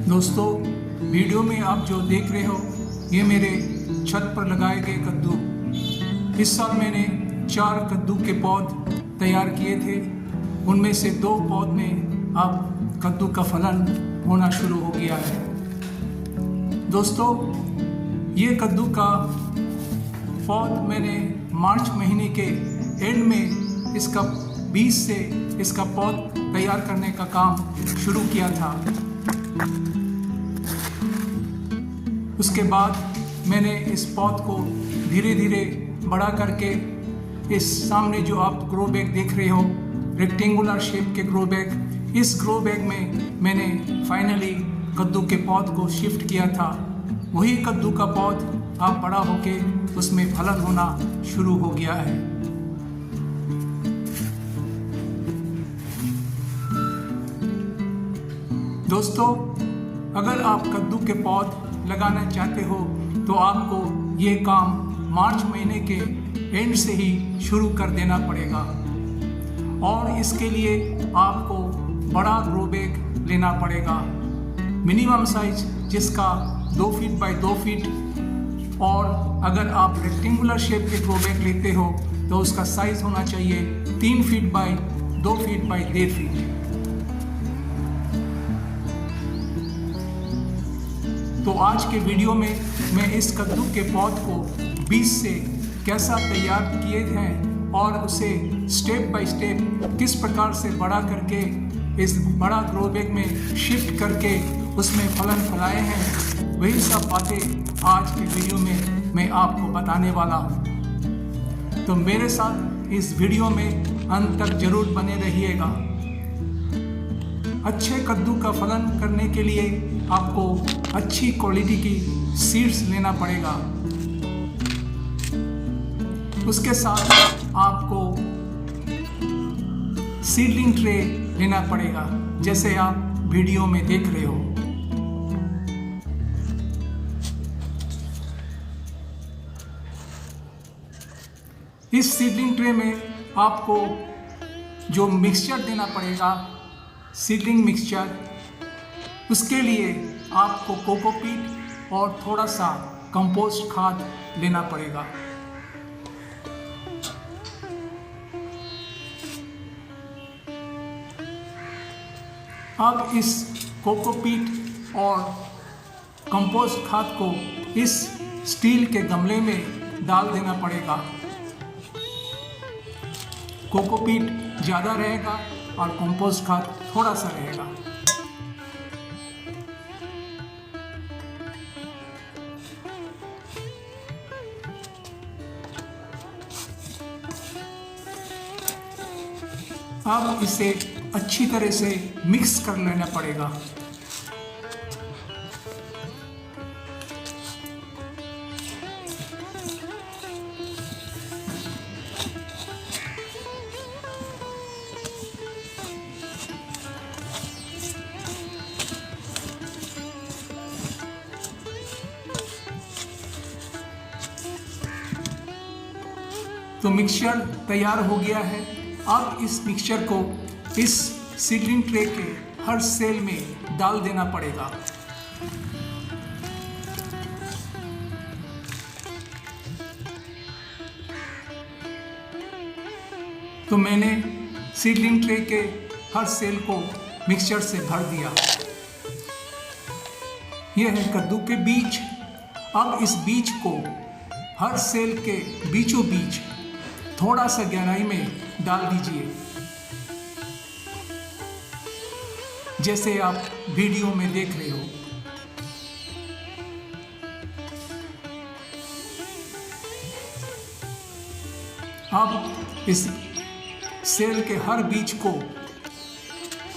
दोस्तों, वीडियो में आप जो देख रहे हो ये मेरे छत पर लगाए गए कद्दू। इस साल मैंने 4 कद्दू के पौध तैयार किए थे। उनमें से 2 पौध में अब कद्दू का फलन होना शुरू हो गया है। दोस्तों, ये कद्दू का पौध मैंने मार्च महीने के एंड में इसका बीज से इसका पौध तैयार करने का काम शुरू किया था। उसके बाद मैंने इस पौध को धीरे धीरे बड़ा करके इस सामने जो आप ग्रो बैग देख रहे हो, रेक्टेंगुलर शेप के ग्रो बैग, इस ग्रो बैग में मैंने फाइनली कद्दू के पौध को शिफ्ट किया था। वही कद्दू का पौध अब बड़ा होके उसमें फलन होना शुरू हो गया है। दोस्तों, अगर आप कद्दू के पौध लगाना चाहते हो तो आपको ये काम मार्च महीने के एंड से ही शुरू कर देना पड़ेगा और इसके लिए आपको बड़ा ग्रो बैग लेना पड़ेगा। मिनिमम साइज जिसका 2 फीट बाय 2 फीट, और अगर आप रेक्टेंगुलर शेप के ग्रो बैग लेते हो तो उसका साइज होना चाहिए 3 feet by 2 feet by 1.5 feet. तो आज के वीडियो में मैं इस कद्दू के पौध को बीज से कैसा तैयार किए हैं और उसे स्टेप बाय स्टेप किस प्रकार से बड़ा करके इस बड़ा ग्रो बैग में शिफ्ट करके उसमें फलन फैलाए हैं, वही सब बातें आज के वीडियो में मैं आपको बताने वाला हूँ। तो मेरे साथ इस वीडियो में अंत तक जरूर बने रहिएगा। अच्छे कद्दू का फलन करने के लिए आपको अच्छी क्वालिटी की सीड्स लेना पड़ेगा। उसके साथ आपको सीडलिंग ट्रे लेना पड़ेगा, जैसे आप वीडियो में देख रहे हो। इस सीडलिंग ट्रे में आपको जो मिक्सचर देना पड़ेगा, सीडलिंग मिक्सचर, उसके लिए आपको कोकोपीट और थोड़ा सा कंपोस्ट खाद लेना पड़ेगा। अब इस कोकोपीट और कंपोस्ट खाद को इस स्टील के गमले में डाल देना पड़ेगा। कोकोपीट ज़्यादा रहेगा और कंपोस्ट खाद थोड़ा सा रहेगा। अब इसे अच्छी तरह से मिक्स कर लेना पड़ेगा। तो मिक्सचर तैयार हो गया है। अब इस मिक्सचर को इस सीडलिंग ट्रे के हर सेल में डाल देना पड़ेगा। तो मैंने सीडलिंग ट्रे के हर सेल को मिक्सचर से भर दिया। यह है कद्दू के बीज। अब इस बीज को हर सेल के बीचों बीच थोड़ा सा गहराई में डाल दीजिए, जैसे आप वीडियो में देख रहे हो। अब इस सेल के हर बीज को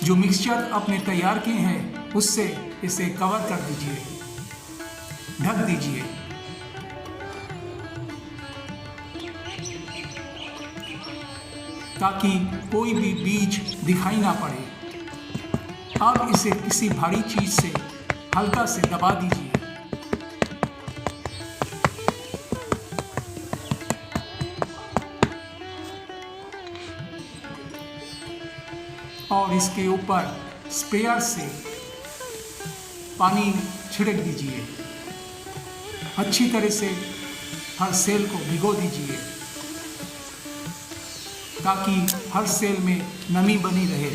जो मिक्सचर आपने तैयार किए हैं उससे इसे कवर कर दीजिए, ढक दीजिए। ताकि कोई भी बीज दिखाई ना पड़े। अब इसे किसी भारी चीज से हल्का से दबा दीजिए। और इसके ऊपर स्प्रेयर से पानी छिड़क दीजिए। अच्छी तरह से हर सेल को भिगो दीजिए ताकि हर सेल में नमी बनी रहे।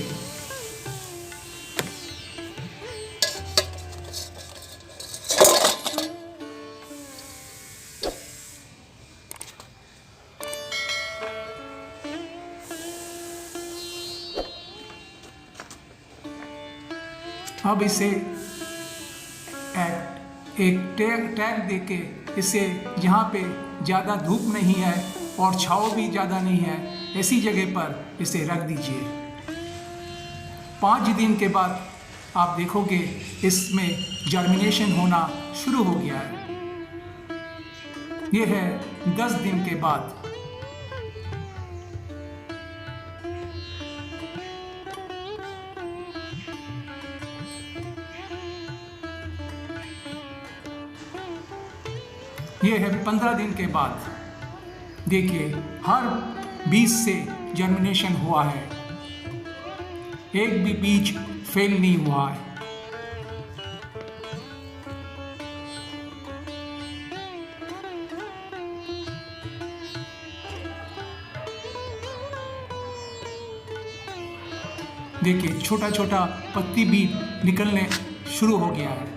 अब इसे एक टैग देके इसे जहाँ पे ज़्यादा धूप नहीं है और छाँव भी ज़्यादा नहीं है, ऐसी जगह पर इसे रख दीजिए। 5 दिन के बाद आप देखोगे इसमें जर्मिनेशन होना शुरू हो गया है। यह है 10 दिन के बाद। ये है 15 दिन के बाद। देखिए हर बीज से जर्मिनेशन हुआ है, एक भी बीज फेल नहीं हुआ है। देखिए छोटा छोटा पत्ती भी निकलने शुरू हो गया है।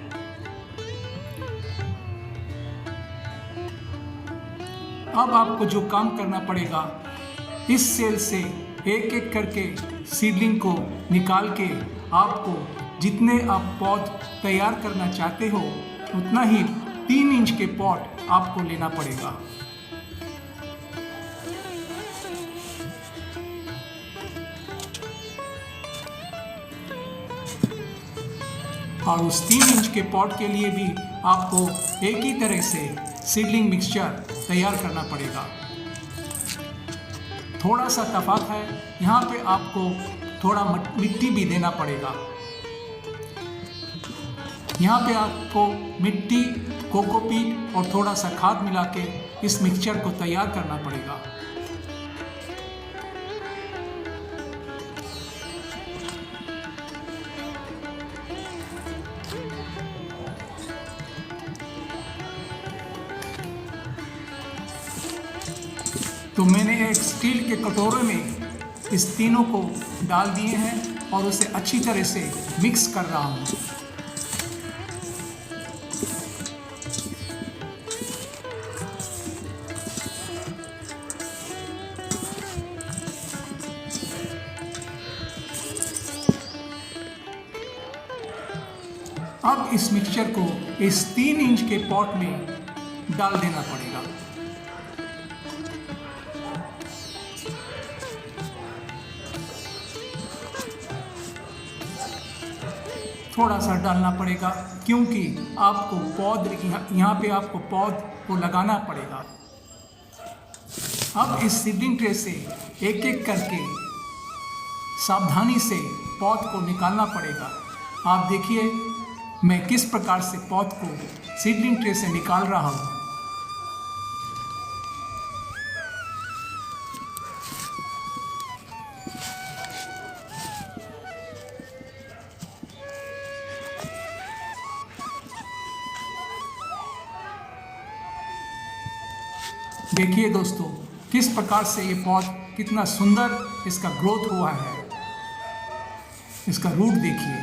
अब आपको जो काम करना पड़ेगा, इस सेल से एक एक करके सीडलिंग को निकाल के आपको जितने आप पौध तैयार करना चाहते हो उतना ही 3 इंच के पॉट आपको लेना पड़ेगा। और उस 3 इंच के पॉट के लिए भी आपको एक ही तरह से सीडलिंग मिक्सचर तैयार करना पड़ेगा। थोड़ा सा तफात है, यहाँ पे आपको थोड़ा मिट्टी भी देना पड़ेगा। यहाँ पे आपको मिट्टी, कोकोपीट और थोड़ा सा खाद मिला के इस मिक्सचर को तैयार करना पड़ेगा। तो मैंने एक स्टील के कटोरे में इस तीनों को डाल दिए हैं और उसे अच्छी तरह से मिक्स कर रहा हूँ। अब इस मिक्सचर को इस 3 इंच के पॉट में डाल देना पड़ेगा। थोड़ा सा डालना पड़ेगा क्योंकि आपको पौध यहाँ पे आपको पौध को लगाना पड़ेगा। अब इस सीडलिंग ट्रे से एक एक करके सावधानी से पौध को निकालना पड़ेगा। आप देखिए मैं किस प्रकार से पौध को सीडलिंग ट्रे से निकाल रहा हूँ। देखिए दोस्तों किस प्रकार से ये पौध कितना सुंदर इसका ग्रोथ हुआ है। इसका रूट देखिए।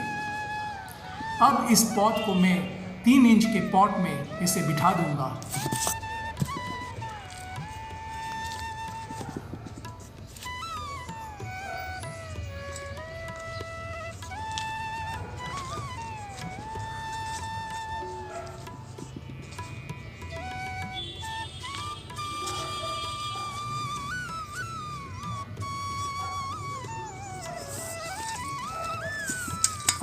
अब इस पौध को मैं 3 इंच के पॉट में इसे बिठा दूंगा।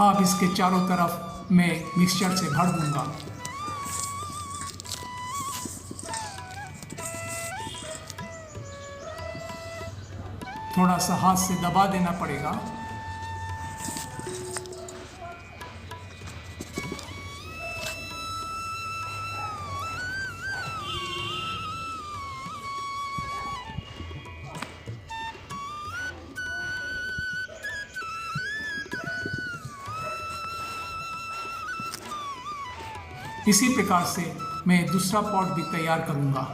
अब इसके चारों तरफ मैं मिक्सचर से भर दूंगा। थोड़ा सा हाथ से दबा देना पड़ेगा। इसी प्रकार से मैं दूसरा पॉट भी तैयार करूंगा।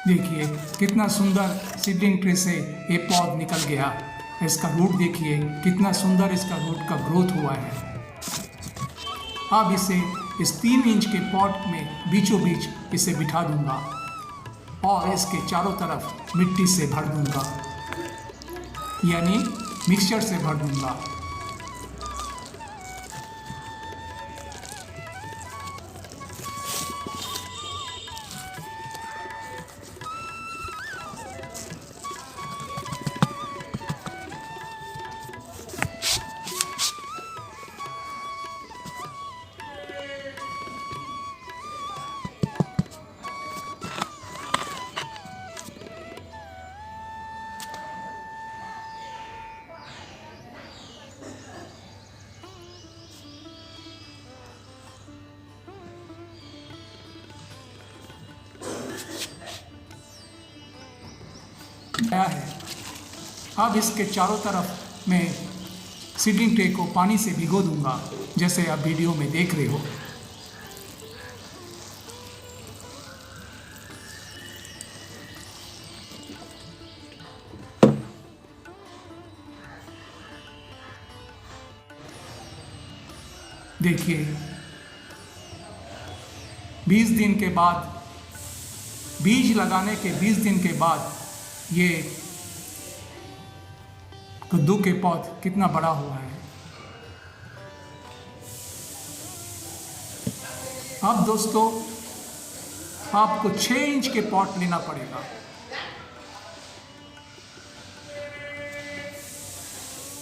देखिए कितना सुंदर सीडलिंग ट्रे से ये पौध निकल गया। इसका रूट देखिए कितना सुंदर इसका रूट का ग्रोथ हुआ है। अब इसे इस 3 इंच के पॉट में बीचों बीच इसे बिठा दूंगा और इसके चारों तरफ मिट्टी से भर दूंगा, यानी मिक्सचर से भर दूंगा। है अब इसके चारों तरफ मैं सीडलिंग ट्रे को पानी से भिगो दूंगा, जैसे आप वीडियो में देख रहे हो। देखिए 20 दिन के बाद, बीज लगाने के 20 दिन के बाद ये कद्दू के पौध कितना बड़ा हुआ है। अब दोस्तों आपको 6 इंच के पॉट लेना पड़ेगा।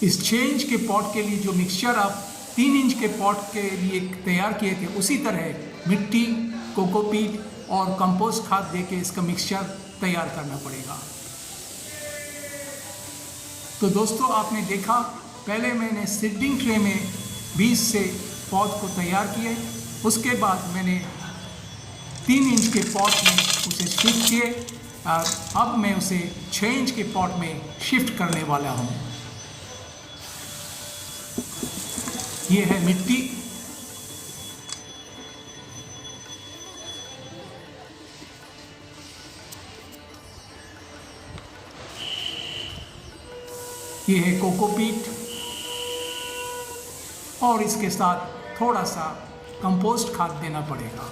इस 6 इंच के पॉट के लिए जो मिक्सचर आप 3 इंच के पॉट के लिए तैयार किए थे, उसी तरह मिट्टी, कोकोपीट और कंपोस्ट खाद देके इसका मिक्सचर तैयार करना पड़ेगा। तो दोस्तों आपने देखा, पहले मैंने सीडलिंग ट्रे में बीज से पौध को तैयार किए, उसके बाद मैंने 3 इंच के पॉट में उसे शिफ्ट किए और अब मैं उसे 6 इंच के पॉट में शिफ्ट करने वाला हूँ। ये है मिट्टी, ये है कोकोपीट और इसके साथ थोड़ा सा कंपोस्ट खाद देना पड़ेगा।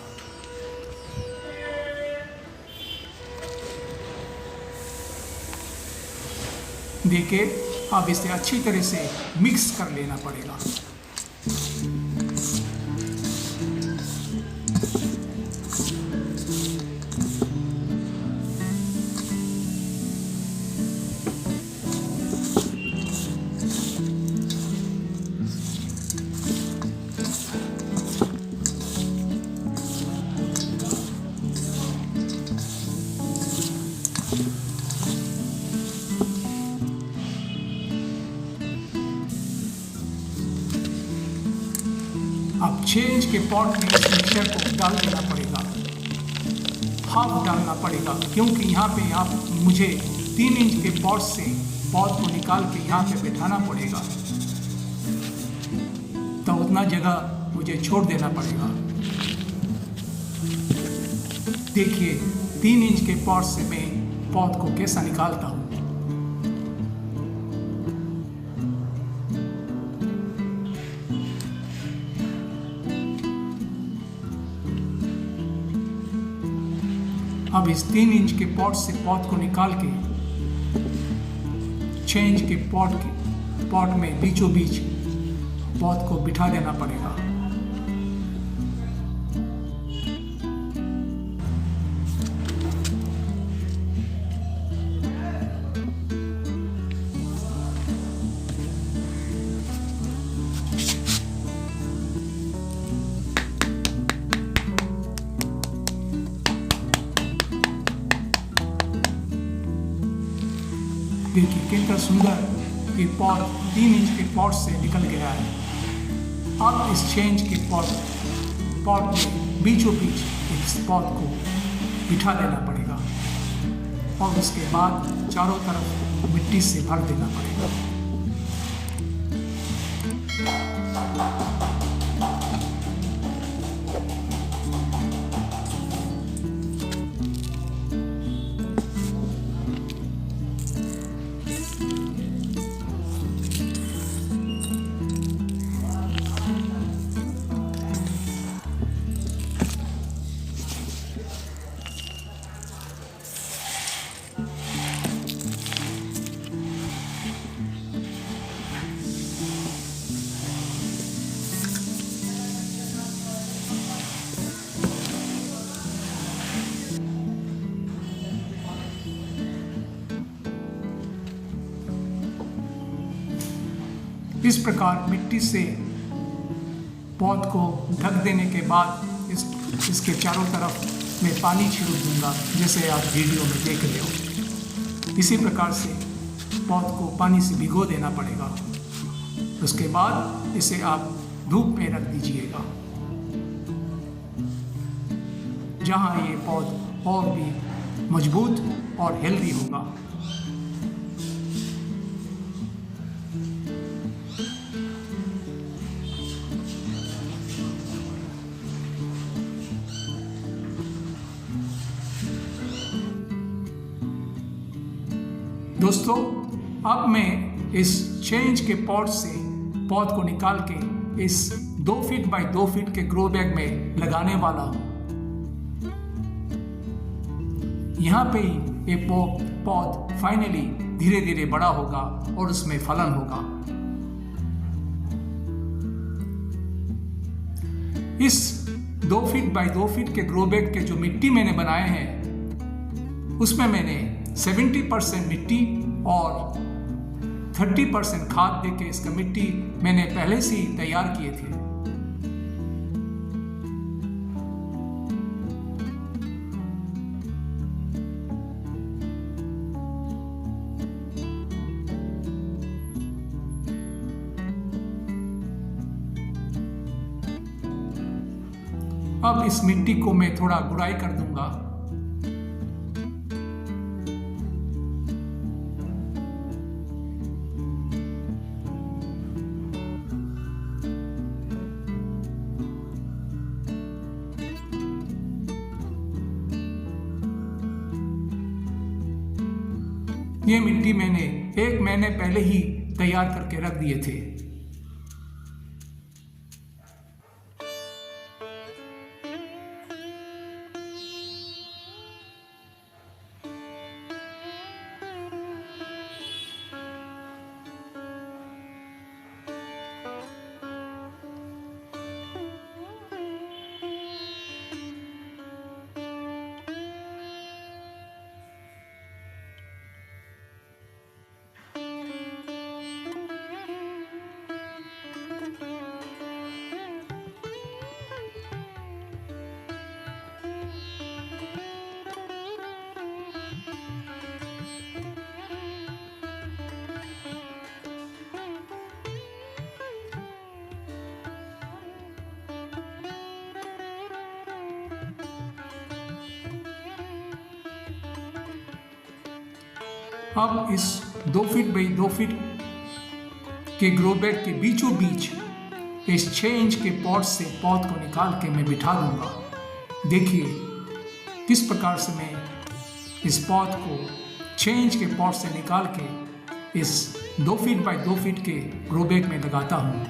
देखिए अब इसे अच्छी तरह से मिक्स कर लेना पड़ेगा। अब 6 इंच के पॉट में इस मिक्सचर को डाल देना पड़ेगा, हाफ डालना पड़ेगा, क्योंकि यहाँ पे आप मुझे 3 इंच के पॉट से पौध को निकाल के यहाँ पे बिठाना पड़ेगा, तो उतना जगह मुझे छोड़ देना पड़ेगा। देखिए 3 इंच के पॉट से मैं पौध को कैसा निकालता हूँ। अब इस 3 इंच के पॉट से पौध को निकाल के 6 इंच के पॉट में बीचों बीच पौध को बिठा देना पड़ेगा। देखिए कितना सुंदर ये पॉट 3 इंच के पॉट से निकल गया है। अब इस चेंज के पॉट में बीचों बीच इस पॉट को बिठा देना पड़ेगा और उसके बाद चारों तरफ मिट्टी से भर देना पड़ेगा। इस प्रकार मिट्टी से पौध को ढक देने के बाद इसके चारों तरफ मैं पानी छिड़क दूंगा, जैसे आप वीडियो में देख रहे हो। इसी प्रकार से पौध को पानी से भिगो देना पड़ेगा। उसके बाद इसे आप धूप में रख दीजिएगा, जहाँ ये पौध और भी मजबूत और हेल्दी होगा। दोस्तों, अब मैं इस चेंज के पॉट से पौध को निकाल के इस 2 फीट बाय 2 फीट के ग्रो बैग में लगाने वाला हूं। यहाँ पे ही ये पौध फाइनली धीरे धीरे बड़ा होगा और उसमें फलन होगा। इस 2 फीट बाय 2 फीट के ग्रो बैग के जो मिट्टी मैंने बनाए हैं, उसमें मैंने 70% मिट्टी और 30% खाद देके इसका मिट्टी मैंने पहले से ही तैयार किए थे। अब इस मिट्टी को मैं थोड़ा गुड़ाई कर दूंगा। ये मिट्टी मैंने 1 महीने पहले ही तैयार करके रख दिए थे। अब इस 2 फीट बाई 2 फीट के ग्रो बैग के बीचों बीच इस 6 इंच के पॉट से पौध को निकाल के मैं बिठा दूंगा। देखिए किस प्रकार से मैं इस पौध को 6 इंच के पॉट से निकाल के इस 2 फीट बाई 2 फीट के ग्रो बैग में लगाता हूँ।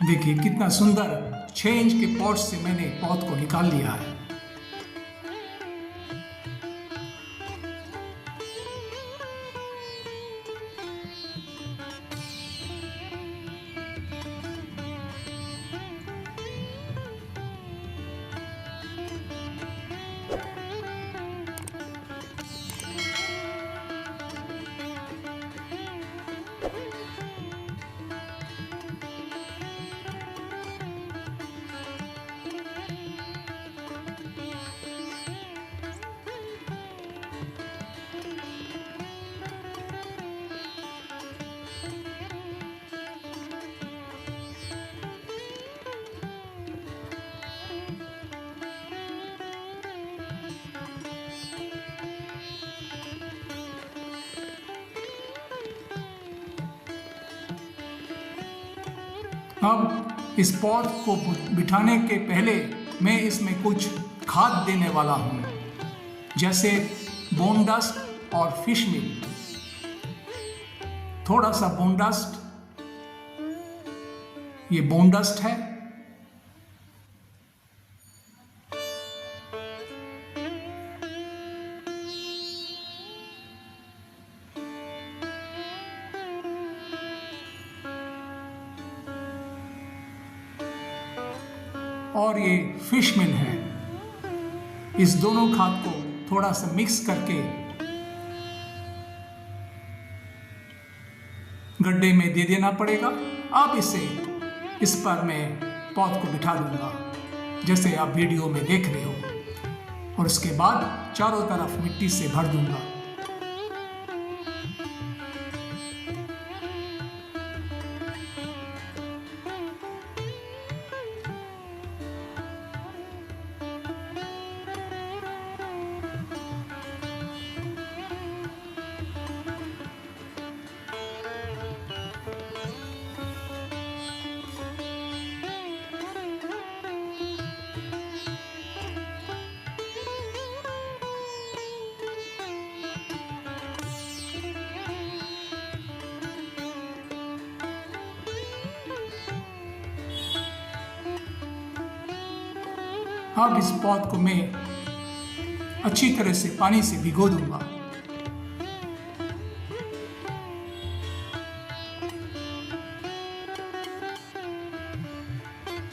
देखिए कितना सुंदर 6 इंच के पॉट से मैंने पौध को निकाल लिया है। अब इस पौध को बिठाने के पहले मैं इसमें कुछ खाद देने वाला हूँ, जैसे बोन डस्ट और फिश मील। थोड़ा सा बोन डस्ट, ये बोन डस्ट है। और ये फिश मील है। इस दोनों खाद को थोड़ा सा मिक्स करके गड्ढे में दे देना पड़ेगा। अब इस पर मैं पौध को बिठा दूंगा, जैसे आप वीडियो में देख रहे हो, और उसके बाद चारों तरफ मिट्टी से भर दूंगा। अब इस पौध को मैं अच्छी तरह से पानी से भिगो दूंगा।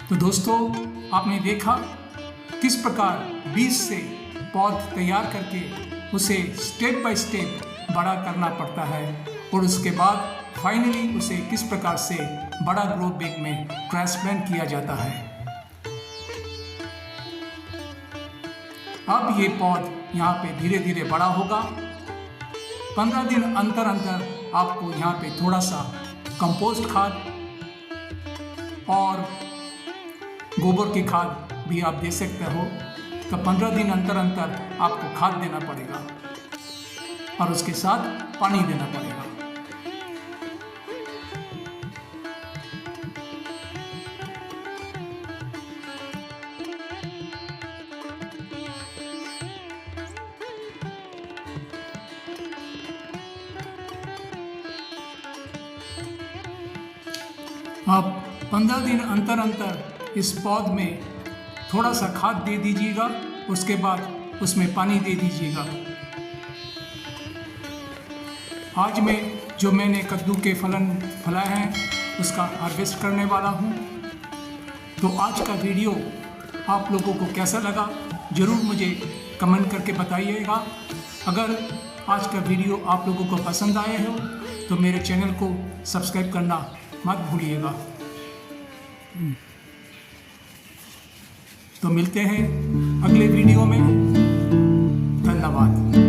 तो दोस्तों, आपने देखा किस प्रकार बीज से पौध तैयार करके उसे स्टेप बाय स्टेप बड़ा करना पड़ता है, और उसके बाद फाइनली उसे किस प्रकार से बड़ा ग्रो बैग में ट्रांसप्लांट किया जाता है। अब ये पौध यहाँ पे धीरे धीरे बड़ा होगा। 15 दिन अंतर आपको यहाँ पे थोड़ा सा कंपोस्ट खाद और गोबर की खाद भी आप दे सकते हो। तो 15 दिन अंतर आपको खाद देना पड़ेगा और उसके साथ पानी देना पड़ेगा। आप 15 दिन अंतर इस पौध में थोड़ा सा खाद दे दीजिएगा, उसके बाद उसमें पानी दे दीजिएगा। आज मैंने कद्दू के फलन फलाए हैं उसका हार्वेस्ट करने वाला हूँ। तो आज का वीडियो आप लोगों को कैसा लगा ज़रूर मुझे कमेंट करके बताइएगा। अगर आज का वीडियो आप लोगों को पसंद आया हो तो मेरे चैनल को सब्सक्राइब करना मत भूलिएगा। तो मिलते हैं अगले वीडियो में। धन्यवाद।